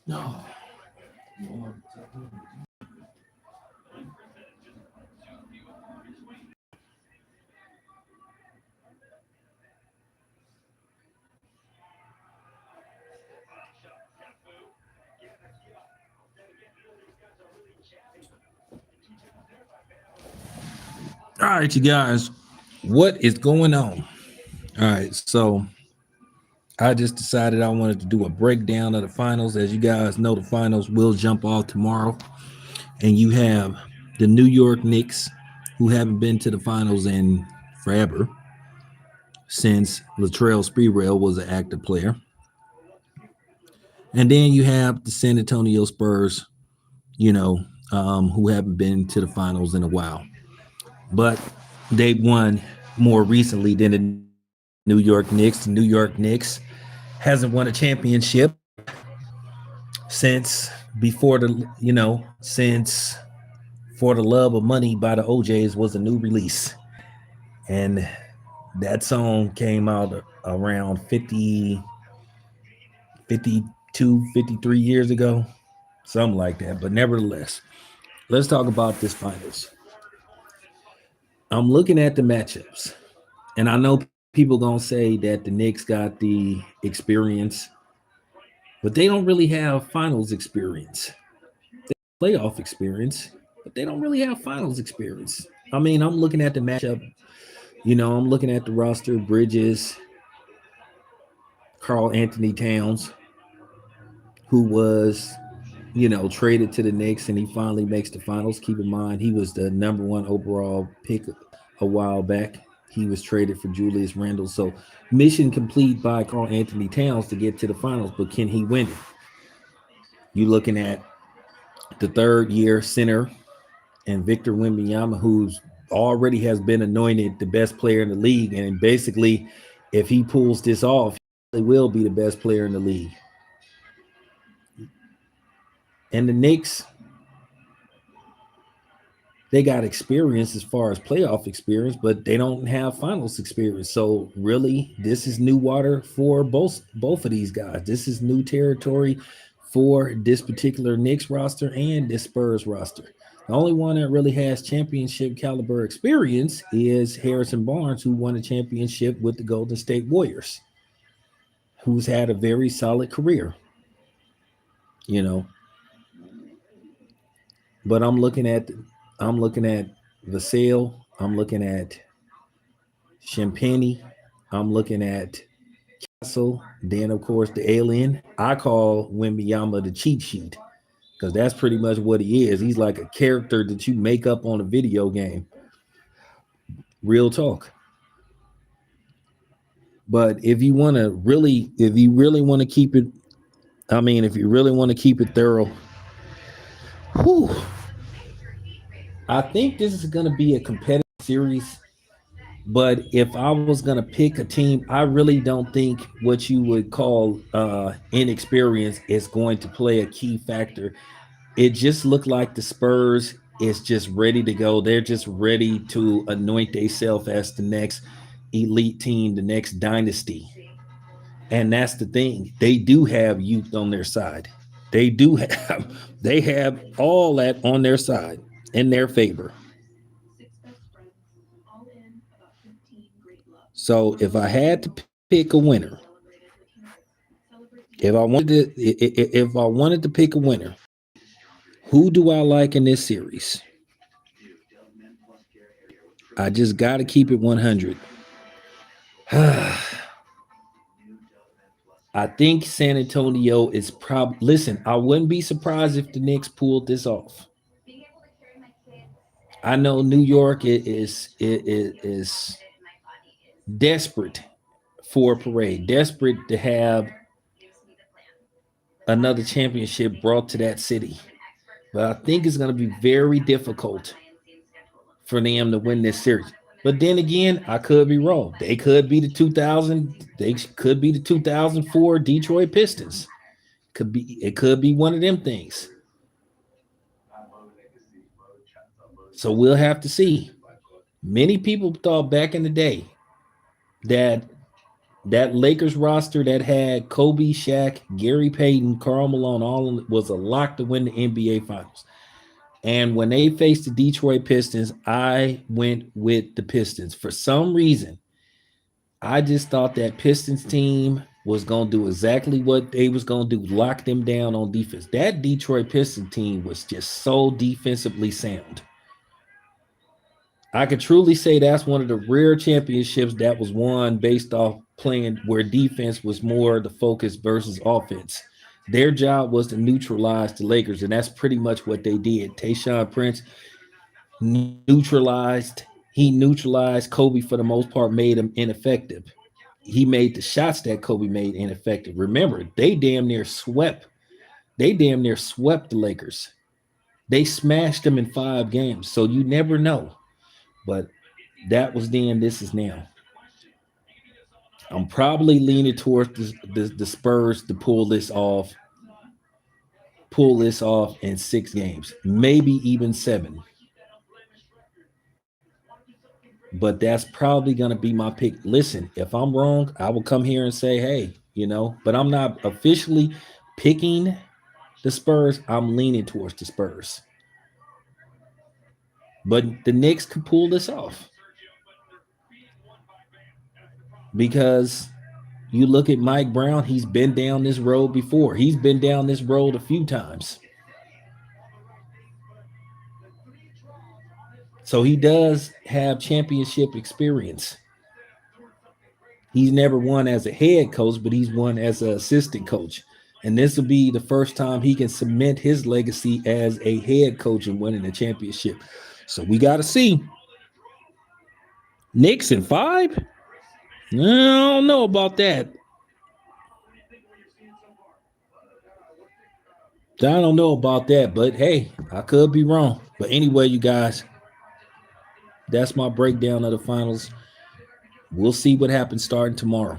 No. All right, you guys, what is going on? All right, so I just decided I wanted to do a breakdown of the finals. As you guys know, the finals will jump off tomorrow, and you have the New York Knicks, who haven't been to the finals in forever since Latrell Sprewell was an active player. And then you have the San Antonio Spurs, who haven't been to the finals in a while. But they won more recently than the New York Knicks. The New York Knicks hasn't won a championship since before since For the Love of Money by the OJs was a new release. And that song came out around 52, 53 years ago, something like that. But nevertheless, let's talk about this finals. I'm looking at the matchups, and I know people gonna say that the Knicks got the experience, but they don't really have finals experience. Playoff experience, but they don't really have finals experience. I mean, I'm looking at the matchup. I'm looking at the roster: Bridges, Carl Anthony Towns, who was traded to the Knicks, and he finally makes the finals. Keep in mind, he was the number one overall pick a while back. He was traded for Julius Randle. So mission complete by Carl Anthony Towns to get to the finals, but can he win it? You looking at the third year center and Victor Wembanyama, who's already has been anointed the best player in the league. And basically, if he pulls this off, he will be the best player in the league. And the Knicks, they got experience as far as playoff experience, but they don't have finals experience. So really, this is new water for both of these guys. This is new territory for this particular Knicks roster and this Spurs roster. The only one that really has championship caliber experience is Harrison Barnes, who won a championship with the Golden State Warriors, who's had a very solid career. You know, but I'm looking at Vassell, I'm looking at Champagne, I'm looking at Castle, then of course the alien. I call Wembanyama the cheat sheet because that's pretty much what he is. He's like a character that you make up on a video game. Real talk. But if you really want to keep it, if you really want to keep it thorough, whew, I think this is going to be a competitive series. But if I was going to pick a team, I really don't think what you would call inexperience is going to play a key factor. It just looked like the Spurs is just ready to go. They're just ready to anoint themselves as the next elite team, the next dynasty. And that's the thing. They do have youth on their side. They have all that on their side in their favor. So if I had to pick a winner, if I wanted to pick a winner, who do I like in this series? I just got to keep it 100. I think San Antonio is probably. Listen, I wouldn't be surprised if the Knicks pulled this off. I know New York is desperate for a parade, desperate to have another championship brought to that city. But I think it's going to be very difficult for them to win this series. But then again, I could be wrong. They could be the 2000. They could be the 2004 Detroit Pistons. It could be one of them things. So we'll have to see. Many people thought back in the day that That Lakers roster that had Kobe, Shaq, Gary Payton, Karl Malone, all was a lock to win the NBA Finals. And when they faced the Detroit Pistons, I went with the Pistons. For some reason, I just thought that Pistons team was going to do exactly what they was going to do, lock them down on defense. That Detroit Pistons team was just so defensively sound. I could truly say that's one of the rare championships that was won based off playing where defense was more the focus versus offense. Their job was to neutralize the Lakers, and that's pretty much what they did. Tayshaun Prince neutralized Kobe for the most part, made him ineffective. He made the shots that Kobe made ineffective. Remember, they damn near swept the Lakers. They smashed them in 5 games, so you never know. But that was then, this is now. I'm probably leaning towards the Spurs to pull this off in 6 games, maybe even 7. But that's probably going to be my pick. Listen, if I'm wrong, I will come here and say, hey, but I'm not officially picking the Spurs. I'm leaning towards the Spurs. But the Knicks could pull this off. Because you look at Mike Brown, he's been down this road before. He's been down this road a few times. So he does have championship experience. He's never won as a head coach, but he's won as an assistant coach. And this will be the first time he can cement his legacy as a head coach and winning a championship. So we got to see. Knicks in 5? I don't know about that. I don't know about that, but hey, I could be wrong. But anyway, you guys, that's my breakdown of the finals. We'll see what happens starting tomorrow.